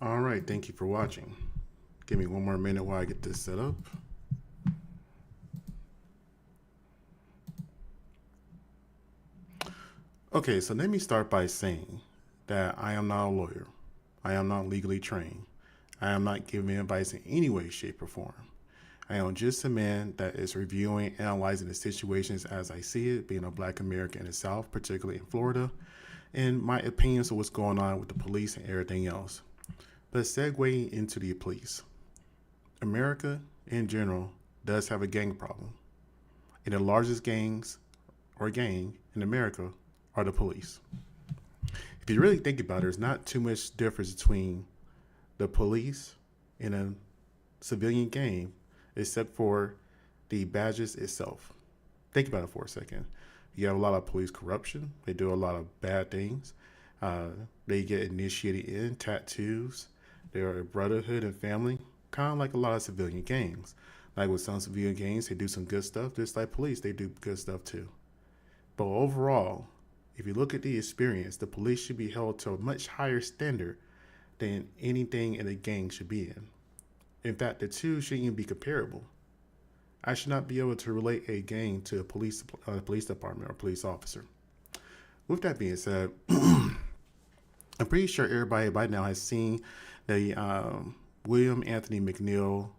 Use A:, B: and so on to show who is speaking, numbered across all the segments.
A: All right, thank you for watching. Give me one more minute while I get this set up. Okay, so let me start by saying that I am not a lawyer. I am not legally trained. I am not giving advice in any way, shape, or form. I am just a man that is reviewing, analyzing the situations as I see it, being a Black American in the South, particularly in Florida, and my opinions of what's going on with the police and everything else. But segueing into the police, America in general does have a gang problem. And the largest gangs or gang in America are the police. If you really think about it, there's not too much difference between the police and a civilian gang except for the badges itself. Think about it for a second. You have a lot of police corruption. They do a lot of bad things. They get initiated in tattoos. They're a brotherhood and family, kind of like a lot of civilian gangs. Like with some civilian gangs, they do some good stuff. Just like police, they do good stuff too. But overall, if you look at the experience, the police should be held to a much higher standard than anything in a gang should be in. In fact, the two shouldn't even be comparable. I should not be able to relate a gang to a police department or police officer. With that being said, I'm pretty sure everybody by now has seen the William Anthony McNiel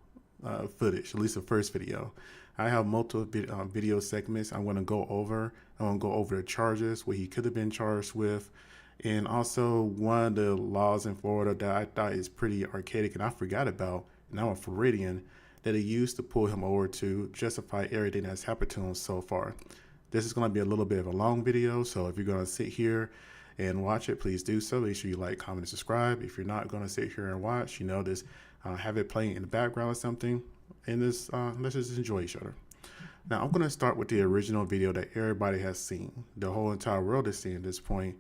A: footage, at least the first video. I have multiple video segments I'm going to go over. I'm going to go over the charges, what he could have been charged with, and also one of the laws in Florida that I thought is pretty archaic and I forgot about, and I'm a Floridian, that he used to pull him over to justify everything that's happened to him so far. This is going to be a little bit of a long video, so if you're going to sit here and watch it, please do so. Make sure you like, comment, and subscribe. If you're not going to sit here and watch, you know, just have it playing in the background or something, and this let's just enjoy each other. Now, I'm going to start with the original video that everybody has seen. The whole entire world has seen at this point,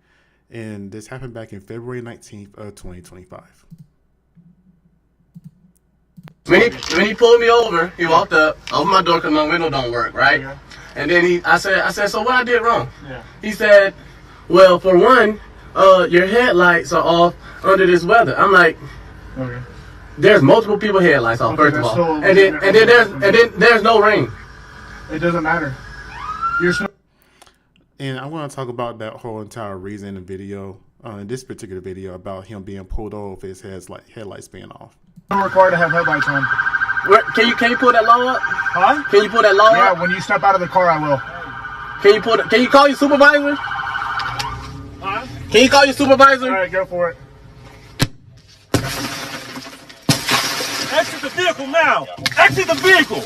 A: and this happened back in February 19th of 2025.
B: When he pulled me over, he walked up, opened my door because my window don't work, right? Yeah. And then I said, so what I did wrong? Yeah. He said, well, for one, your headlights are off under this weather. I'm like, okay. There's multiple people headlights off, first of all, and then there's no rain.
C: It doesn't matter.
A: And I want to talk about that whole entire reason in the video, in this particular video, about him being pulled over with his headlights being off.
C: I'm required to have headlights on.
B: Can you pull that law up?
C: Huh?
B: Can you pull that law up?
C: Yeah, when you step out of the car, I will.
B: Can you call your supervisor? Huh? Can you call your supervisor?
C: All right, go for it.
D: Exit the vehicle now! Exit the vehicle!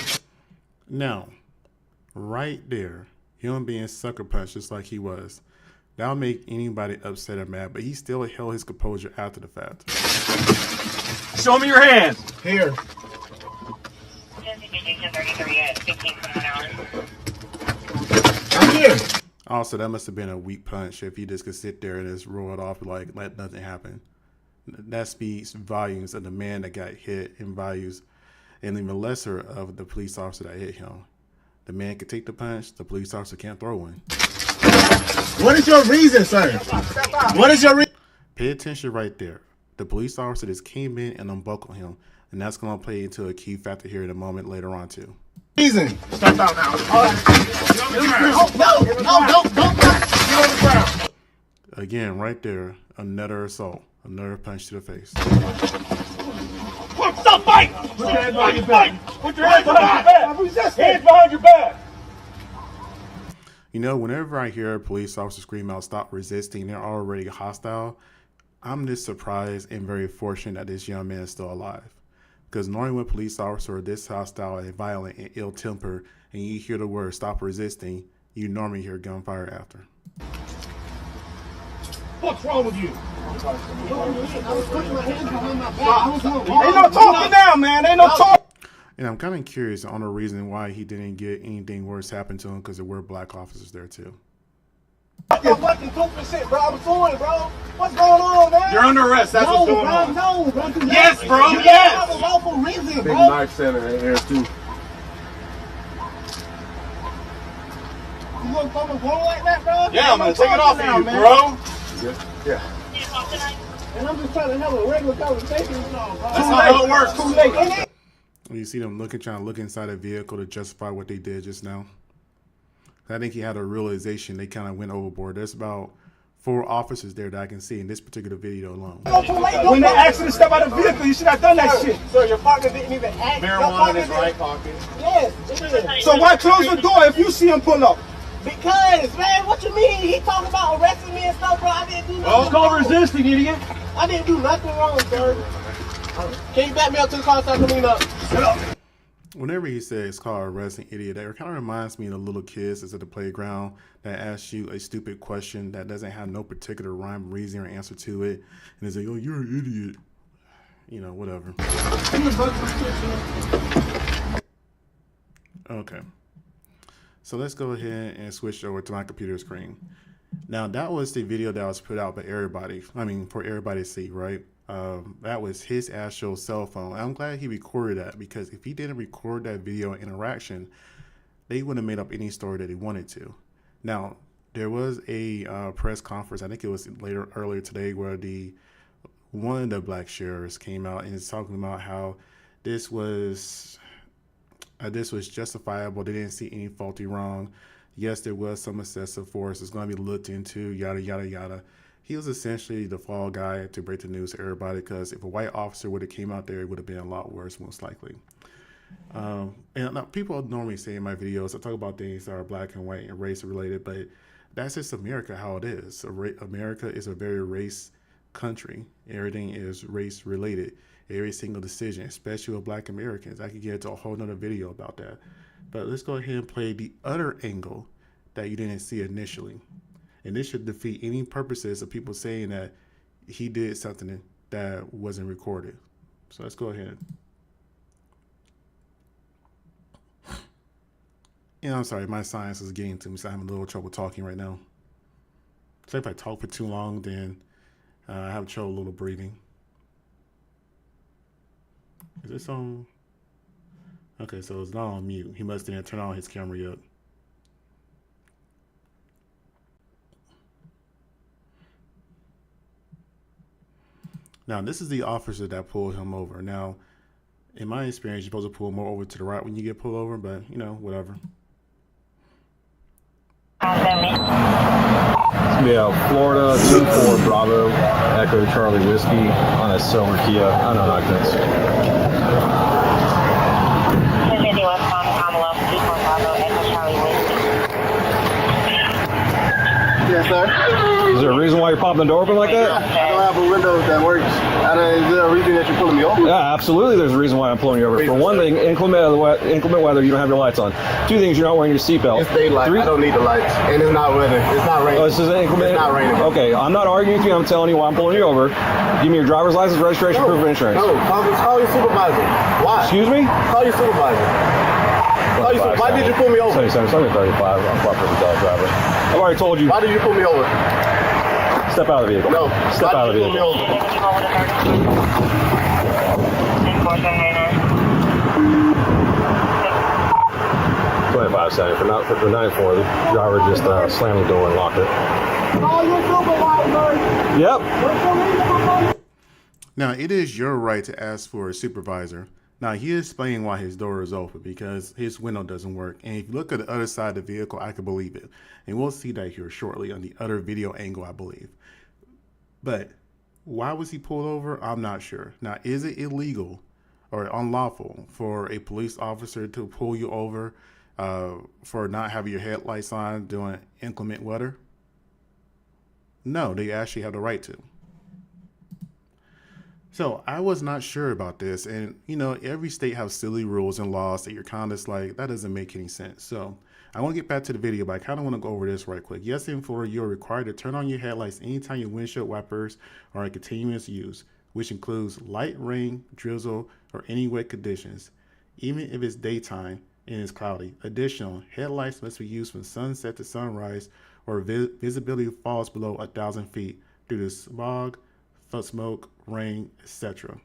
A: Now, right there, him being sucker punched just like he was, that'll make anybody upset or mad, but he still held his composure after the fact.
D: Show me your hands!
C: Here. I'm here.
A: Also, that must have been a weak punch if he just could sit there and just roll it off like let nothing happen. That speaks volumes of the man that got hit and values and even lesser of the police officer that hit him. The man could take the punch, the police officer can't throw one.
C: What is your reason, sir? What is your reason?
A: Pay attention right there. The police officer just came in and unbuckled him, and that's going to play into a key factor here in a moment later on too.
C: Reason. Step out now. No.
A: Again, right there, another assault, another punch to the face.
D: Stop fighting! Put your hands behind your back! Put your hands behind your back! Hands behind your back!
A: You know, whenever I hear a police officer scream out, stop resisting, they're already hostile. I'm just surprised and very fortunate that this young man is still alive. Because normally when police officers are this hostile and violent and ill-tempered, and you hear the word stop resisting, you normally hear gunfire after.
D: What's wrong with you? Ain't no talking now, man. Ain't no talking.
A: And I'm kind of curious on the reason why he didn't get anything worse happen to him, because there were black officers there too.
D: You're fucking stupid shit, bro. I'm doing it, bro. What's going on, man? You're under arrest. That's what's going on. No, bro. Yes, bro. You have a lawful reason, bro. Big knife center in here too. You look fucking wrong like that, bro? Yeah, I'm gonna take it off of you, bro. Yeah.
C: And I'm just trying to have a regular conversation with y'all, bro.
D: That's how it works.
C: Too late.
A: You see them trying to look inside a vehicle to justify what they did just now. I think he had a realization they kind of went overboard. There's about 4 officers there that I can see in this particular video alone.
C: When they asked you to step out of the vehicle, you should have done that shit.
E: So your partner didn't even ask.
D: Marijuana in his right pocket.
E: Yes, it is.
C: So why close the door if you see him pull up?
E: Because, man, what you mean? He talking about arresting me and stuff, bro. I didn't do nothing.
C: It's called resisting, idiot.
E: I didn't do nothing wrong, sir. Can you back me up to the car so I can clean up?
A: Whenever he says it's called arresting idiot, that kind of reminds me of the little kids that's at the playground that asks you a stupid question that doesn't have no particular rhyme, reason, or answer to it. And it's like, oh, you're an idiot. You know, whatever. Okay. So let's go ahead and switch over to my computer screen. Now, that was the video that was put out by everybody. I mean, for everybody to see, right? That was his actual cell phone. I'm glad he recorded that, because if he didn't record that video interaction, they wouldn't have made up any story that he wanted to. Now, there was a press conference, I think it was earlier today, where one of the black sheriffs came out and is talking about how this was justifiable. They didn't see any faulty wrong. Yes, there was some excessive force. It's going to be looked into, yada, yada, yada. He was essentially the fall guy to break the news to everybody, because if a white officer would have came out there, it would have been a lot worse, most likely. And now, people normally say in my videos, I talk about things that are black and white and race related, but that's just America, how it is. America is a very race country. Everything is race related. Every single decision, especially with black Americans. I could get into a whole nother video about that. But let's go ahead and play the other angle that you didn't see initially. And this should defeat any purposes of people saying that he did something that wasn't recorded. So let's go ahead. Yeah, I'm sorry, my science is getting to me, so I'm having a little trouble talking right now. So if I talk for too long, then I have trouble a little breathing. Is this on? Okay, so it's not on mute. He must have turned on his camera yet. Now, this is the officer that pulled him over. Now, in my experience, you're supposed to pull more over to the right when you get pulled over, but, you know, whatever.
F: Yeah, Florida 24 Bravo Echo Charlie Whiskey on a silver Kia. I know not this.
G: 250 westbound Commonwealth 24 Bravo Echo Charlie Whiskey.
E: Yes, sir.
F: Is there a reason why you're popping the door open like that?
E: I don't have a window that works. Is there a reason that you're pulling me over?
F: Yeah, absolutely. There's a reason why I'm pulling you over. For one thing, inclement weather, you don't have your lights on. 2 things, you're not wearing your seatbelt.
E: It's daylight. I don't need the lights. And it's not weather. It's not raining.
F: Oh, this is inclement?
E: It's not raining.
F: Okay, I'm not arguing with you. I'm telling you why I'm pulling you over. Give me your driver's license, registration, proof of insurance.
E: No, call your supervisor. Why?
F: Excuse me?
E: Call your supervisor. Why did you pull me over?
F: 77, 35. I'm proper driver. I've already told you.
E: Why did you pull me over?
F: Step out of the vehicle.
E: No.
F: Step out of the vehicle. 25 for 9-4. The driver just slammed the door and locked it.
E: Call your supervisor.
F: Yep.
A: Now, it is your right to ask for a supervisor. Now, he is explaining why his door is open, because his window doesn't work. And if you look at the other side of the vehicle, I can believe it. And we'll see that here shortly on the other video angle, I believe. But why was he pulled over? I'm not sure. Now, is it illegal or unlawful for a police officer to pull you over for not having your headlights on during inclement weather? No, they actually have the right to. So I was not sure about this. And, you know, every state has silly rules and laws that you're kind of just like, that doesn't make any sense. So I want to get back to the video, but I kind of want to go over this right quick. Yes, in Florida, you're required to turn on your headlights anytime your windshield wipers are in continuous use, which includes light rain, drizzle, or any wet conditions, even if it's daytime and it's cloudy. Additional, headlights must be used from sunset to sunrise, or visibility falls below 1,000 feet due to smog, smoke, rain, etc.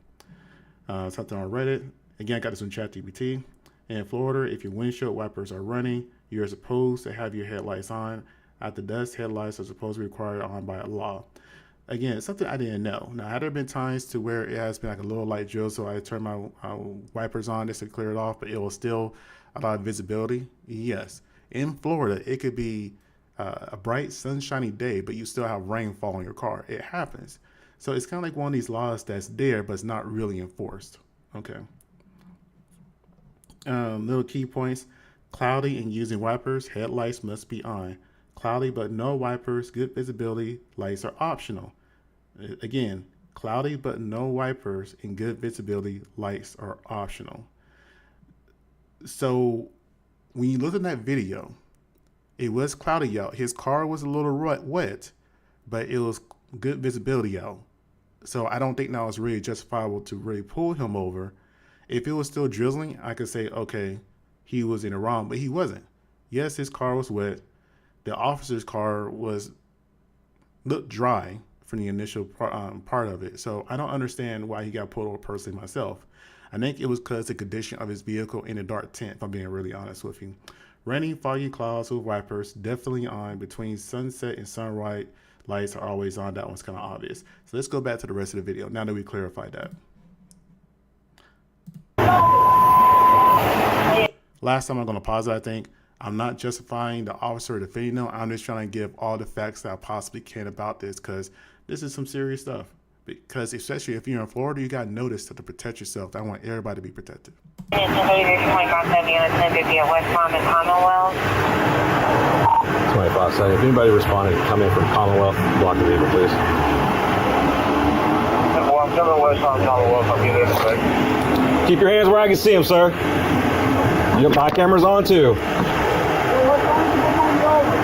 A: Something on Reddit. Again, I got this on ChatGPT. In Florida, if your windshield wipers are running, you're supposed to have your headlights on. At the dusk, headlights are supposed to be required on by law. Again, something I didn't know. Now, had there been times to where it has been like a little light drill, so I turn my wipers on just to clear it off, but it will still allow visibility? Yes. In Florida, it could be a bright, sunshiny day, but you still have rain fall on your car. It happens. So it's kind of like one of these laws that's there, but it's not really enforced. Okay. Little key points. Cloudy and using wipers, headlights must be on. Cloudy but no wipers, good visibility, lights are optional. Again, cloudy but no wipers and good visibility, lights are optional. So when you look at that video, it was cloudy out. His car was a little wet, but it was good visibility out. So I don't think that was really justifiable to really pull him over. If it was still drizzling, I could say, okay, he was in the wrong, but he wasn't. Yes, his car was wet. The officer's car looked dry from the initial part of it. So I don't understand why he got pulled over personally myself. I think it was because the condition of his vehicle in a dark tent, if I'm being really honest with you. Rainy, foggy clouds with wipers definitely on. Between sunset and sunrise, lights are always on. That one's kind of obvious. So let's go back to the rest of the video now that we clarified that. Last time I'm going to pause it, I think. I'm not justifying the officer defending them. I'm just trying to give all the facts that I possibly can about this, because this is some serious stuff. Because especially if you're in Florida, you got notice to protect yourself. I want everybody to be protected.
F: 25 seconds. If anybody responded, come in from Commonwealth, block the vehicle, please.
H: Well, I'm coming west on Commonwealth. I'll be there in a second.
F: Keep your hands where I can see them, sir. Yep, my camera's on too.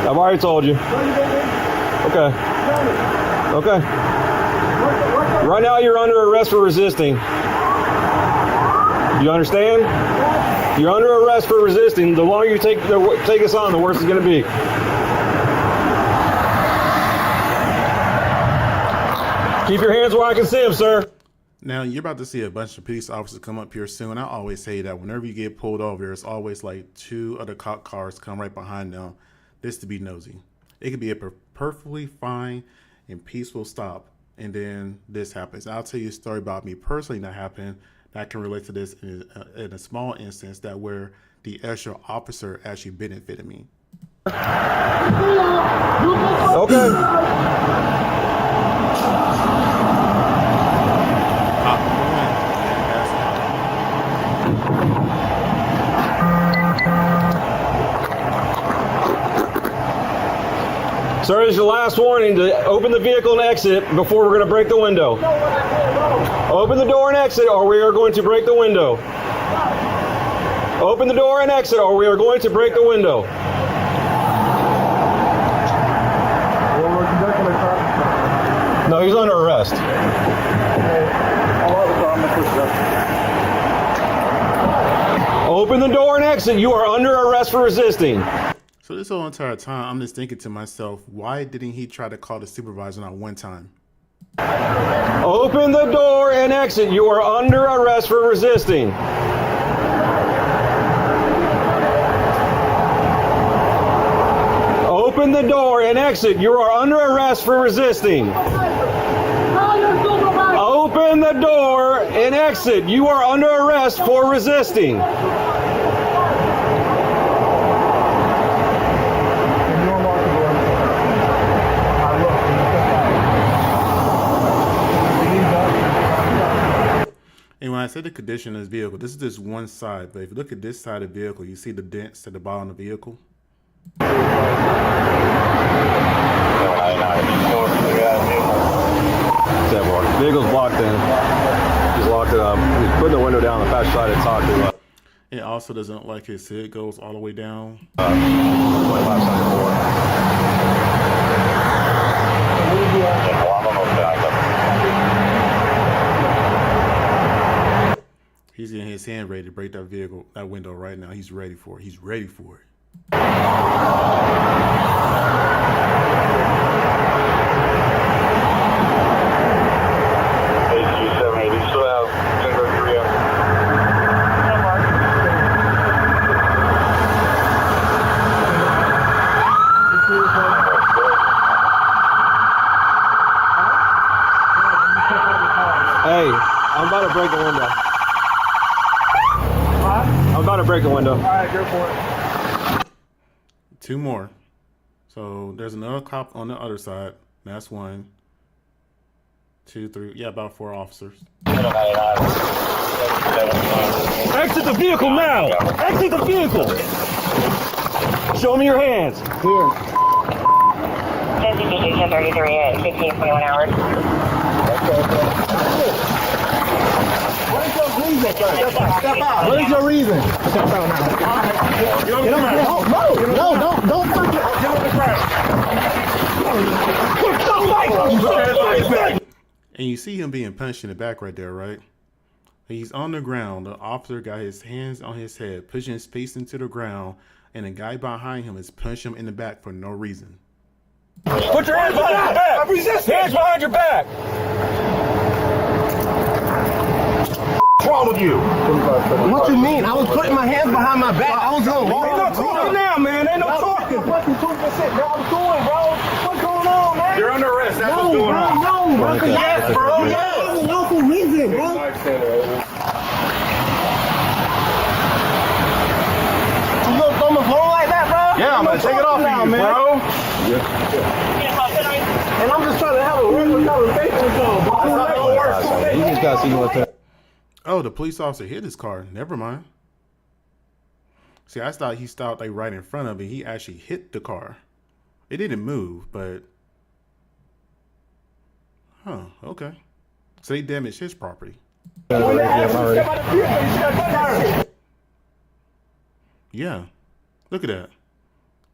F: I've already told you. Okay. Okay. Right now you're under arrest for resisting. You understand? You're under arrest for resisting. The longer you take us on, the worse it's going to be. Keep your hands where I can see them, sir.
A: Now, you're about to see a bunch of police officers come up here soon. I always say that whenever you get pulled over, there's always like 2 other cop cars come right behind them just to be nosy. It could be a perfectly fine and peaceful stop, and then this happens. I'll tell you a story about me personally that happened that can relate to this in a small instance that where the extra officer actually benefited me.
F: Okay. Sir, this is your last warning to open the vehicle and exit before we're going to break the window. Open the door and exit or we are going to break the window. Open the door and exit or we are going to break the window. No, he's under arrest. Open the door and exit. You are under arrest for resisting.
A: So this whole entire time, I'm just thinking to myself, why didn't he try to call the supervisor not one time?
F: Open the door and exit. You are under arrest for resisting. Open the door and exit. You are under arrest for resisting. Open the door and exit. You are under arrest for resisting.
A: And when I say the condition of this vehicle, this is just one side, but if you look at this side of the vehicle, you see the dents at the bottom of the vehicle.
F: Vehicle's blocked in. He's locked it up. He's putting the window down on the passenger side to talk to.
A: It also doesn't look like his hood goes all the way down.
F: 2574.
A: He's getting his hand ready to break that window right now. He's ready for it. He's ready for it.
F: Hey, I'm about to break the window. I'm about to break the window.
D: Alright, go for it.
A: 2 more. So there's another cop on the other side. That's 1, 2, 3. Yeah, about 4 officers.
F: Exit the vehicle now! Exit the vehicle! Show me your hands.
G: Here. 1033 at 1521 hours.
C: What is your reason, sir? Step out. What is your reason? Step out now.
D: Get on the ground.
C: No, don't touch it.
D: Get on the ground.
A: And you see him being punched in the back right there, right? He's on the ground. The officer got his hands on his head, pushing his face into the ground, and the guy behind him is punching him in the back for no reason.
F: Put your hands behind your back! Hands behind your back! What's wrong with you?
C: What you mean? I was putting my hands behind my back. I was going
F: Ain't no talking now, man. Ain't no talking.
C: Fucking 2%, bro. I was doing, bro. What's going on, man?
D: You're under arrest. That's what's going on.
C: No, bro.
D: Yes, bro.
C: Yes. That's a lawful reason, bro. You gonna throw my phone like that, bro?
D: Yeah, I'm gonna take it off of you, bro.
C: And I'm just trying to have a regular conversation with y'all, bro.
F: You just gotta see what that.
A: Oh, the police officer hit his car. Never mind. See, I thought he stopped like right in front of it. He actually hit the car. It didn't move, but... Huh, okay. So they damaged his property. Yeah, look at that.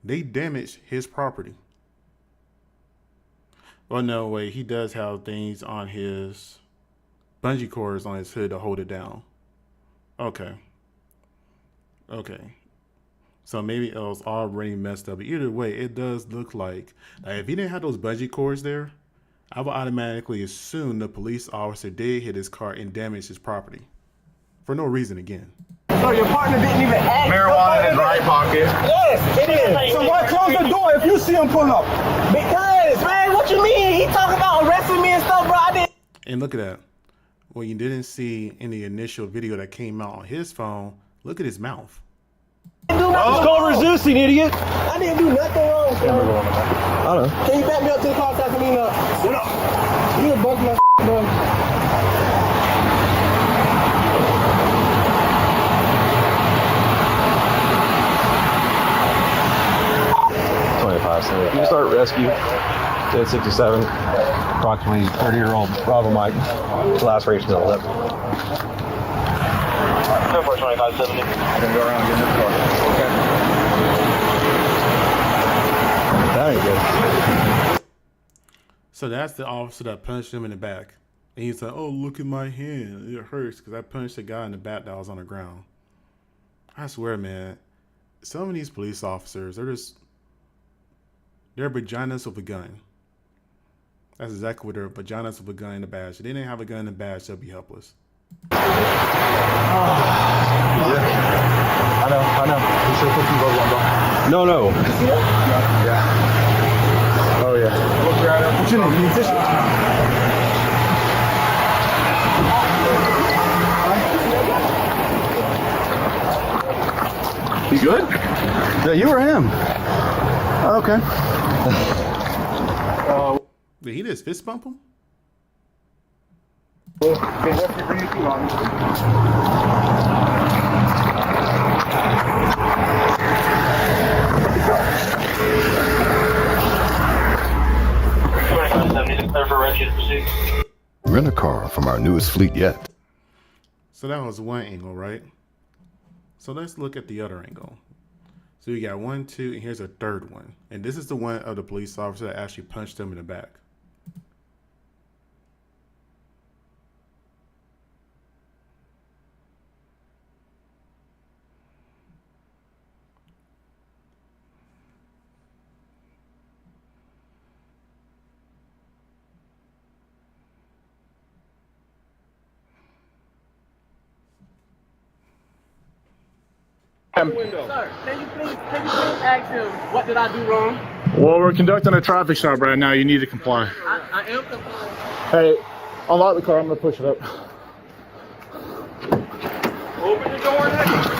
A: They damaged his property. Well, no, wait, he does have things on his bungee cords on his hood to hold it down. Okay. So maybe it was already messed up. But either way, it does look like if he didn't have those bungee cords there, I would automatically assume the police officer did hit his car and damage his property. For no reason again.
C: So your partner didn't even ask.
D: Marijuana in his right pocket.
C: Yes, it is. So why close the door if you see him pull up? Because, man, what you mean? He talking about arresting me and stuff, bro. I didn't.
A: And look at that. What you didn't see in the initial video that came out on his phone, look at his mouth.
F: It's called resisting, idiot.
C: I didn't do nothing wrong, sir.
F: I don't know.
C: Can you back me up to the car so I can lean up? Sit up. You done bugged my bro.
F: 25. So you start rescue. 1067. Approximately 30-year-old Bravo Mike. Laceration to the lip.
H: 2570.
D: I can go around and get in the car. Okay.
F: That ain't good.
A: So that's the officer that punched him in the back. And he's like, oh, look at my hand. It hurts because I punched the guy in the back that was on the ground. I swear, man, some of these police officers, they're vaginas with a gun. That's exactly what they're, vaginas with a gun and a badge. If they didn't have a gun and a badge, they'll be helpless.
D: I know. You should put some gloves on, bro.
F: No.
D: Yeah. Oh, yeah. Look right up. What you need tissue? You good?
F: Yeah, you or him?
D: Okay.
A: Did he just fist bump him?
I: Rent a car from our newest fleet yet.
A: So that was one angle, right? So let's look at the other angle. So you got 1, 2, and here's a third one. And this is the one of the police officer that actually punched him in the back.
E: Sir, can you please ask him what did I do wrong?
D: Well, we're conducting a traffic stop right now. You need to comply.
E: I am complying.
D: Hey, Unlock the car. I'm gonna push it up.
F: Open the door and exit.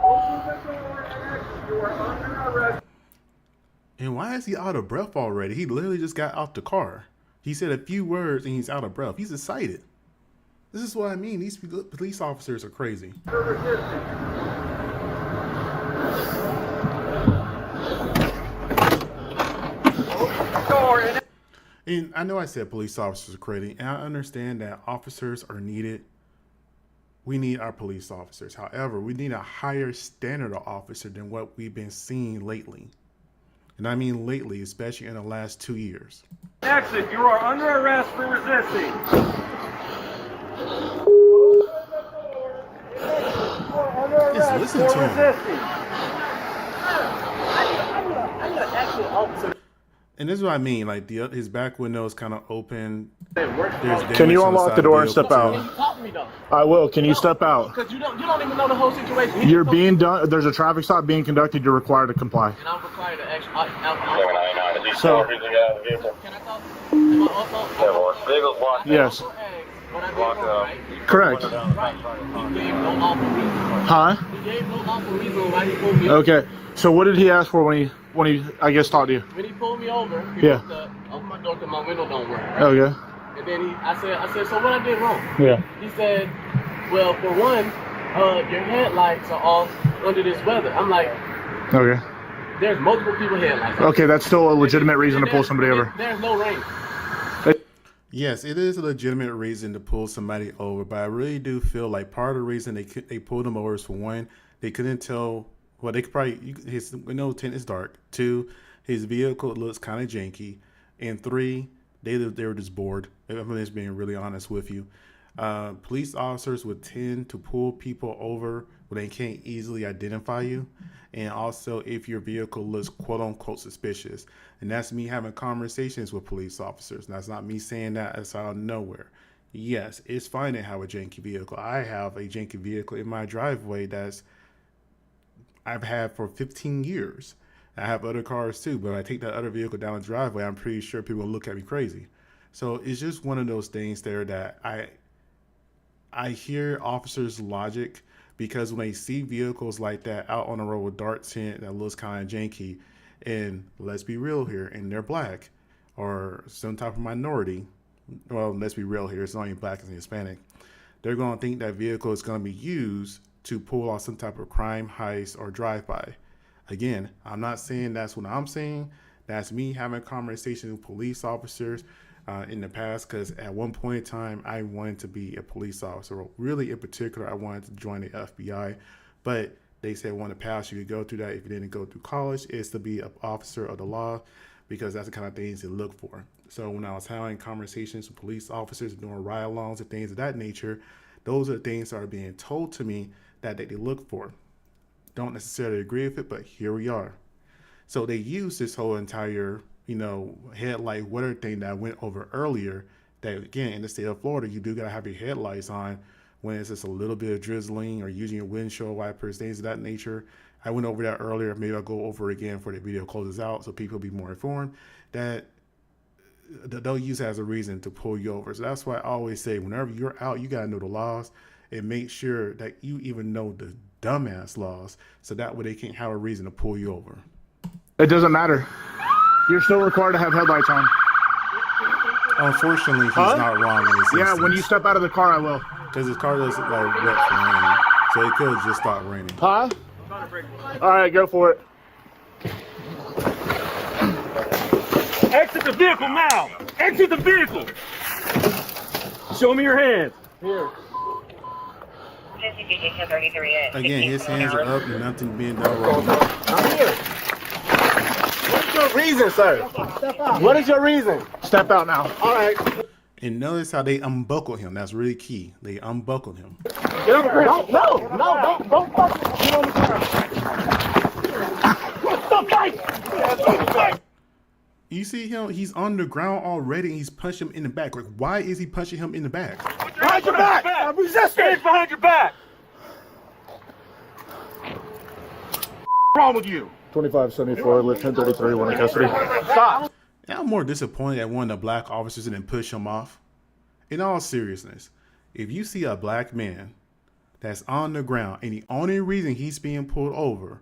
F: Open the door and exit. You are under arrest.
A: And why is he out of breath already? He literally just got out the car. He said a few words and he's out of breath. He's excited. This is what I mean. These police officers are crazy. And I know I said police officers are crazy, and I understand that officers are needed. We need our police officers. However, we need a higher standard of officer than what we've been seeing lately. And I mean lately, especially in the last 2 years.
F: Exit, you are under arrest for resisting.
A: Just listen to him. And this is what I mean, like his back window is kind of open.
D: Can you unlock the door and step out?
E: Can you talk to me though?
D: I will. Can you step out?
E: Because you don't even know the whole situation.
D: You're being done. There's a traffic stop being conducted. You're required to comply.
E: And I'm required to actually.
D: So,
E: Can I talk? Am I also?
D: yes.
E: What I did wrong, right?
D: Correct.
E: Right. He gave no lawful reason.
D: Huh?
E: He gave no lawful reason why he pulled me over.
D: Okay. So what did he ask for when he I guess talked to you?
E: When he pulled me over, he
D: Yeah.
E: opened my door because my window don't work. Right?
D: Okay.
E: And then I said, so what I did wrong?
D: Yeah.
E: He said, well, for one, your headlights are off under this weather. I'm like,
D: Okay.
E: there's multiple people headlights.
D: Okay, that's still a legitimate reason to pull somebody over.
E: There's no rain.
A: Yes, it is a legitimate reason to pull somebody over, but I really do feel like part of the reason they pulled him over is, for one, they couldn't tell. Well, they could probably, his window tint is dark. 2, his vehicle looks kind of janky, and 3, they were just bored. I'm just being really honest with you. Police officers would tend to pull people over when they can't easily identify you, and also if your vehicle looks quote unquote suspicious. And that's me having conversations with police officers. That's not me saying that it's out of nowhere. Yes, it's fine to have a janky vehicle. I have a janky vehicle in my driveway I've had for 15 years. I have other cars too, but if I take that other vehicle down the driveway, I'm pretty sure people will look at me crazy. So it's just one of those things there that I hear officers' logic, because when they see vehicles like that out on the road with dark tint that looks kind of janky, and let's be real here, and they're black or some type of minority, well, let's be real here, it's not even black, it's Hispanic, they're going to think that vehicle is going to be used to pull off some type of crime, heist, or drive-by. Again, I'm not saying that's what I'm saying. That's me having conversations with police officers in the past, because at one point in time, I wanted to be a police officer. Really, in particular, I wanted to join the FBI, but they said one of the paths you could go through that if you didn't go through college is to be an officer of the law, because that's the kind of things they look for. So when I was having conversations with police officers, doing ride-alongs and things of that nature, those are the things that are being told to me that they look for. Don't necessarily agree with it, but here we are. So they use this whole entire, headlight weather thing that I went over earlier, that again, in the state of Florida, you do gotta have your headlights on when it's just a little bit of drizzling or using your windshield wipers, things of that nature. I went over that earlier. Maybe I'll go over it again before the video closes out so people will be more informed that they'll use it as a reason to pull you over. So that's why I always say, whenever you're out, you gotta know the laws and make sure that you even know the dumbass laws, so that way they can't have a reason to pull you over.
D: It doesn't matter. You're still required to have headlights on.
A: Unfortunately, he's not wrong in this instance.
D: Yeah, when you step out of the car, I will.
A: Because his car doesn't like wet for rain, so it could just stop raining.
D: Huh? All right, go for it.
F: Exit the vehicle now! Exit the vehicle! Show me your hands.
E: Here.
A: Again, his hands are up and nothing being done wrong.
E: I'm here. What's your reason, sir? What is your reason?
D: Step out now.
E: All right.
A: And notice how they unbuckled him. That's really key. They unbuckled him.
E: Get on the ground. Don't fucking get on the ground. What's the fight?
A: You see him? He's on the ground already, and he's punching him in the back. Like, why is he punching him in the back?
F: Behind your back! I'm resisting! Hands behind your back! What's wrong with you?
D: 2574, lift 1033, one in custody.
F: Stop!
A: Yeah, I'm more disappointed that one of the black officers didn't push him off. In all seriousness, if you see a black man that's on the ground and the only reason he's being pulled over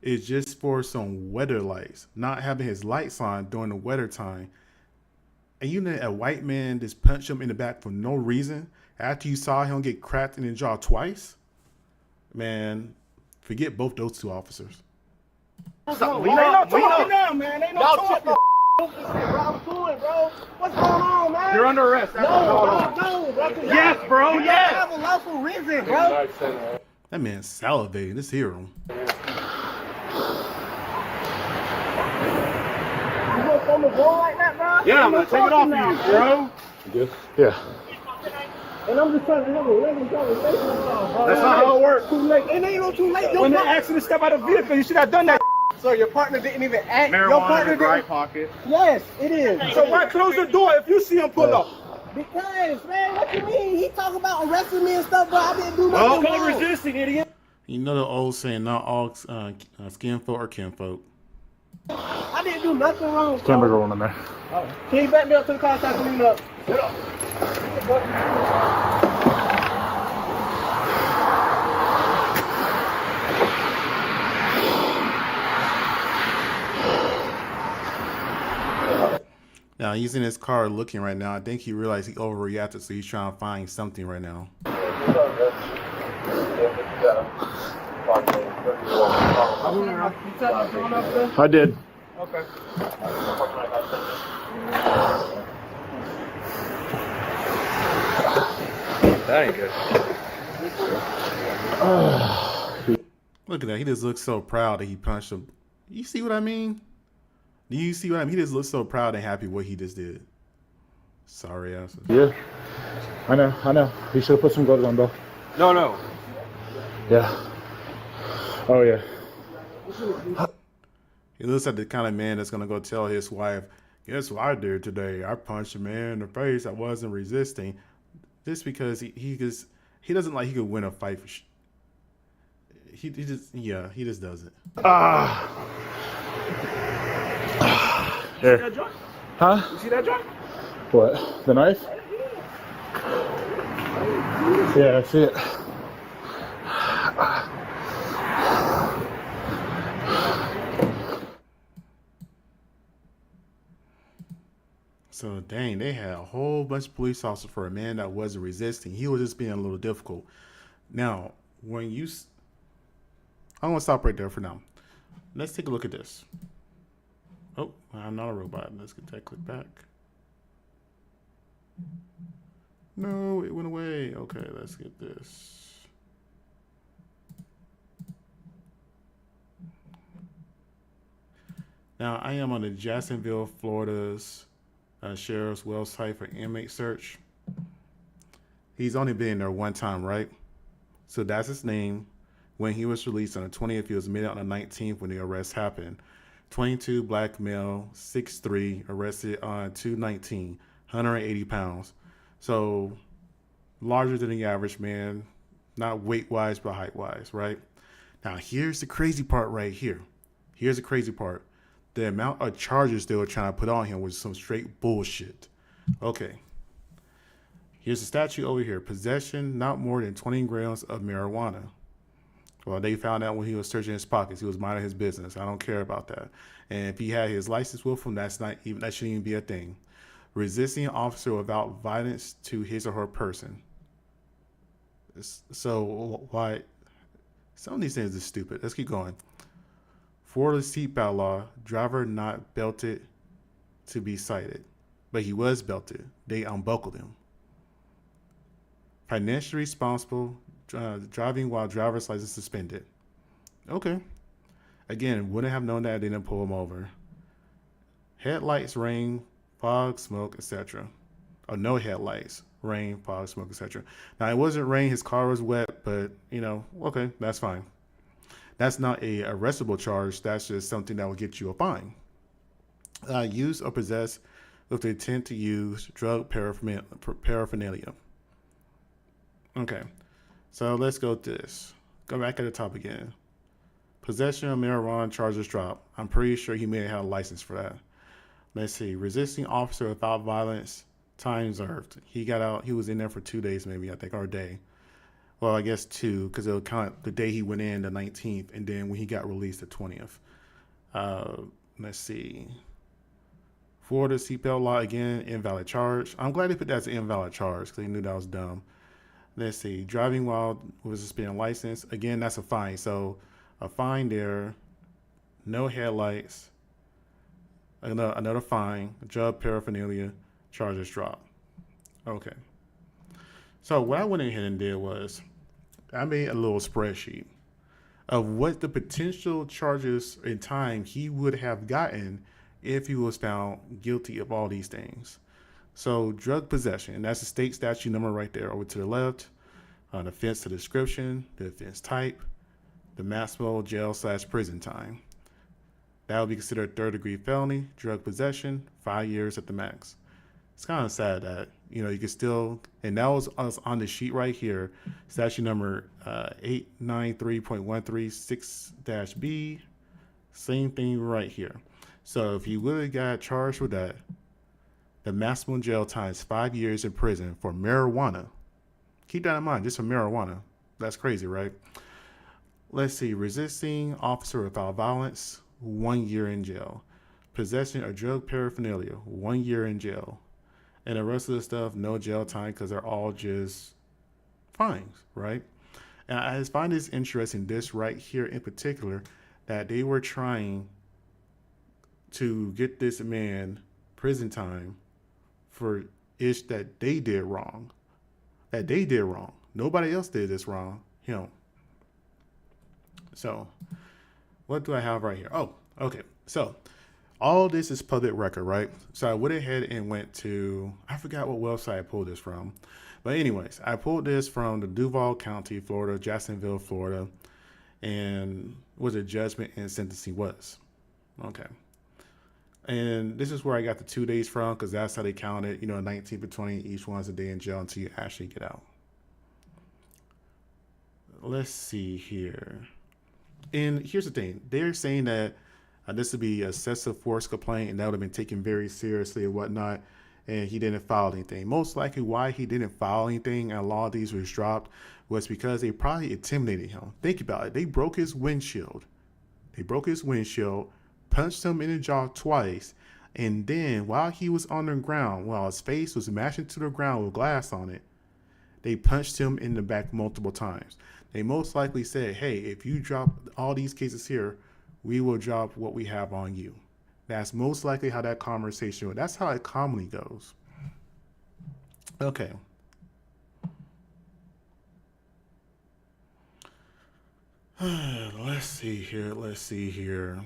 A: is just for some weather lights, not having his lights on during the weather time, and you let a white man just punch him in the back for no reason after you saw him get cracked in the jaw twice, man, forget both those two officers.
C: Ain't no talking now, man. Ain't no talking. Bro, I'm cool, bro. What's going on, man?
D: You're under arrest. That's what's going on.
C: No, bro.
D: Yes, bro.
C: You
D: Yes.
C: have a lawful reason, bro.
A: That man's salivating. Let's hear him.
C: You gonna throw the ball like that, bro?
D: Yeah, I'm gonna take it off you, bro.
I: Yeah.
C: And I'm just trying to have a regular conversation with y'all, bro.
D: That's not how it works.
C: Too late. It ain't no too late. When they asked you to step out of the vehicle, you should have done that. So your partner didn't even act. Your
D: Marijuana
C: partner
D: in your right
C: didn't.
D: pocket.
C: Yes, it is. So why close the door if you see him pull up? Because, man, what you mean? He talking about arresting me and stuff, bro. I didn't do nothing wrong.
D: Resisting, idiot.
A: You know the old saying, not all skin folk are kinfolk.
C: I didn't do nothing wrong.
I: Camera going in there.
C: Can you back me up to the car so I can clean up? Get up.
A: Now he's in his car looking right now. I think he realized he overreacted, so he's trying to find something right now.
I: I did.
C: Okay.
F: That ain't good.
A: Look at that. He just looks so proud that he punched him. You see what I mean? Do you see what I mean? He just looks so proud and happy what he just did. Sorry ass.
I: Yeah. I know. You should have put some gloves on, bro.
F: No.
I: Yeah. Oh, yeah.
A: He looks like the kind of man that's gonna go tell his wife, "Guess what I did today? I punched a man in the face. I wasn't resisting." Just because he doesn't like he could win a fight for. He just doesn't.
I: Here. Huh?
C: You see that joint?
I: What? The knife? Yeah, I see it.
A: So dang, they had a whole bunch of police officers for a man that wasn't resisting. He was just being a little difficult. Now, I'm gonna stop right there for now. Let's take a look at this. Oh, I'm not a robot. Let's get that click back. No, it went away. Okay, let's get this. Now, I am on the Jacksonville, Florida's sheriff's website for inmate search. He's only been there one time, right? So that's his name. When he was released on the 20th, he was admitted on the 19th when the arrest happened. 22, black male, 6'3", arrested on 219, 180 pounds. So larger than the average man, not weight-wise, but height-wise, right? Now, here's the crazy part right here. Here's the crazy part. The amount of charges they were trying to put on him was some straight bullshit. Okay. Here's the statute over here. Possession not more than 20 grams of marijuana. Well, they found out when he was searching his pockets. He was minding his business. I don't care about that. And if he had his license with him, that shouldn't even be a thing. Resisting an officer without violence to his or her person. So why? Some of these things are stupid. Let's keep going. For the seatbelt law, driver not belted to be cited, but he was belted. They unbuckled him. Financially responsible, driving while driver's license suspended. Okay. Again, wouldn't have known that. They didn't pull him over. Headlights, rain, fog, smoke, etc. Or no headlights, rain, fog, smoke, etc. Now, it wasn't rain. His car was wet, but, okay, that's fine. That's not a arrestable charge. That's just something that will get you a fine. Use or possess with the intent to use drug paraphernalia. Okay, so let's go to this. Go back at the top again. Possession of marijuana charges drop. I'm pretty sure he may have had a license for that. Let's see, resisting officer without violence, time served. He got out. He was in there for 2 days, maybe, I think, or a day. Well, I guess 2, because it'll count the day he went in, the 19th, and then when he got released, the 20th. Let's see. Florida seatbelt law, again, invalid charge. I'm glad they put that as an invalid charge because they knew that was dumb. Let's see. Driving while with a suspended license. Again, that's a fine. So a fine there. No headlights. Another fine. Drug paraphernalia. Charges dropped. Okay. So what I went ahead and did was I made a little spreadsheet of what the potential charges and time he would have gotten if he was found guilty of all these things. So drug possession, and that's the state statute number right there over to the left. An offense, the description, the offense type, the maximum jail/prison time. That would be considered a 3rd-degree felony. Drug possession, 5 years at the max. It's kind of sad that, you know, you can still, and that was on the sheet right here, statute number 893.136-B, same thing right here. So if he would have got charged with that, the maximum jail time is 5 years in prison for marijuana. Keep that in mind, just for marijuana. That's crazy, right? Let's see, resisting officer without violence, 1 year in jail. Possession of drug paraphernalia, 1 year in jail. And the rest of the stuff, no jail time because they're all just fines, right? And I just find this interesting, this right here in particular, that they were trying to get this man prison time for ish that they did wrong. That they did wrong. Nobody else did this wrong. Him. So, what do I have right here? Oh, okay. So, all this is public record, right? So I went ahead and went to, I forgot what website I pulled this from. But anyways, I pulled this from the Duval County, Florida, Jacksonville, Florida, and what the judgment and sentencing was. Okay. And this is where I got the 2 days from, because that's how they counted, 19 to 20, each one's a day in jail until you actually get out. Let's see here. And here's the thing. They're saying that this would be excessive force complaint, and that would have been taken very seriously and whatnot, and he didn't file anything. Most likely why he didn't file anything and a lot of these was dropped was because they probably intimidated him. Think about it. They broke his windshield. Punched him in the jaw twice, and then while he was on the ground, while his face was mashed into the ground with glass on it, they punched him in the back multiple times. They most likely said, hey, if you drop all these cases here, we will drop what we have on you. That's most likely how that conversation went. That's how it commonly goes. Okay. Let's see here.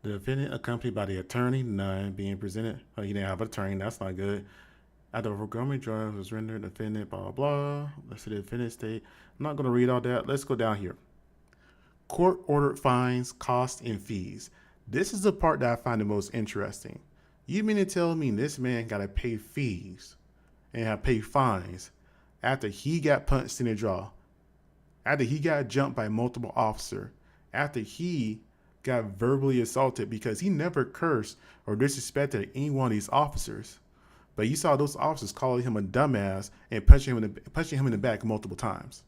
A: The defendant accompanied by the attorney, none being presented. Oh, he didn't have an attorney. That's not good. After the foregoing charge was rendered, defendant, blah, blah, blah. Let's see the defendant state. I'm not going to read all that. Let's go down here. Court ordered fines, costs, and fees. This is the part that I find the most interesting. You mean to tell me this man got to pay fees and have pay fines after he got punched in the jaw, after he got jumped by multiple officers, after he got verbally assaulted because he never cursed or disrespected any one of these officers. But you saw those officers calling him a dumbass and punching him in the back multiple times.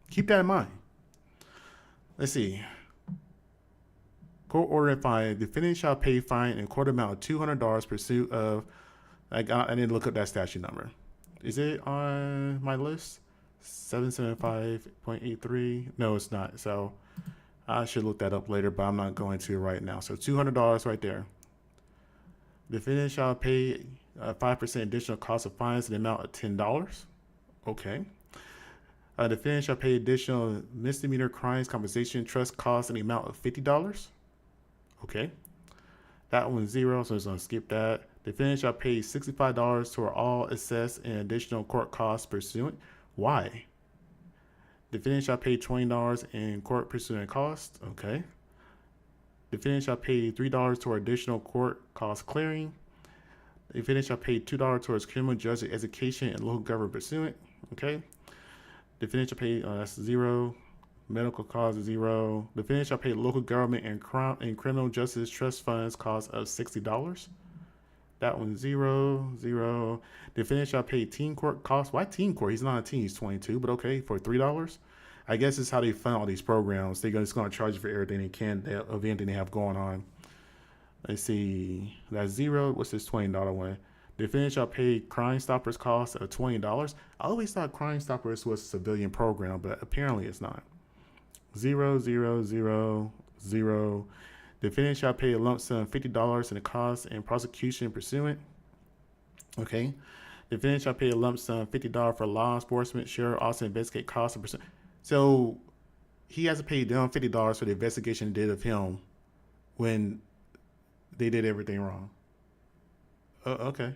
A: Keep that in mind. Let's see. Court order and fine. Defendant shall pay fine in court amount of $200 pursuit of. I didn't look up that statute number. Is it on my list? 775.83. No, it's not. So I should look that up later, but I'm not going to right now. So $200 right there. Defendant shall pay 5% additional cost of fines in the amount of $10. Okay. Defendant shall pay additional misdemeanor crimes compensation trust costs in the amount of $50. Okay. That one's 0, so I'm going to skip that. Defendant shall pay $65 toward all assessed and additional court costs pursuant. Why? Defendant shall pay $20 in court pursuant costs. Okay. Defendant shall pay $3 toward additional court cost clearing. Defendant shall pay $2 towards criminal justice education and local government pursuant. Okay. Defendant shall pay, that's 0. Medical costs 0. Defendant shall pay local government and criminal justice trust funds cost of $60. That one 0, 0. Defendant shall pay team court costs. Why team court? He's not on a team. He's 22, but okay, for $3. I guess it's how they fund all these programs. They're just going to charge you for everything they can of anything they have going on. Let's see. That's 0. What's this $20 one? Defendant shall pay Crime Stoppers costs of $20. I always thought Crime Stoppers was a civilian program, but apparently it's not. 0, 0, 0, 0. Defendant shall pay a lump sum of $50 in the cost and prosecution pursuant. Okay. Defendant shall pay a lump sum of $50 for law enforcement. Sheriff also investigate costs and pursuant. So he has to pay them $50 for the investigation they did of him when they did everything wrong. Okay.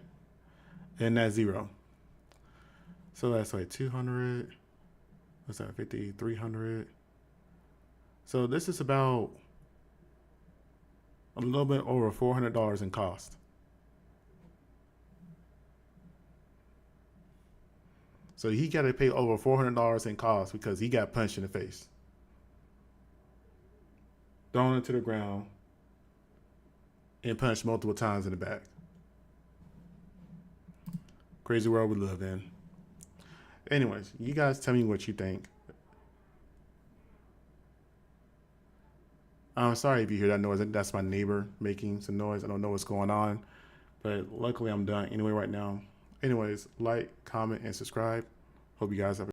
A: And that's 0. So that's like 200. What's that? 50, 300. So this is about a little bit over $400 in cost. So he got to pay over $400 in cost because he got punched in the face, thrown into the ground, and punched multiple times in the back. Crazy world we live in. Anyways, you guys tell me what you think. I'm sorry if you hear that noise. That's my neighbor making some noise. I don't know what's going on, but luckily I'm done anyway right now. Anyways, like, comment, and subscribe. Hope you guys have a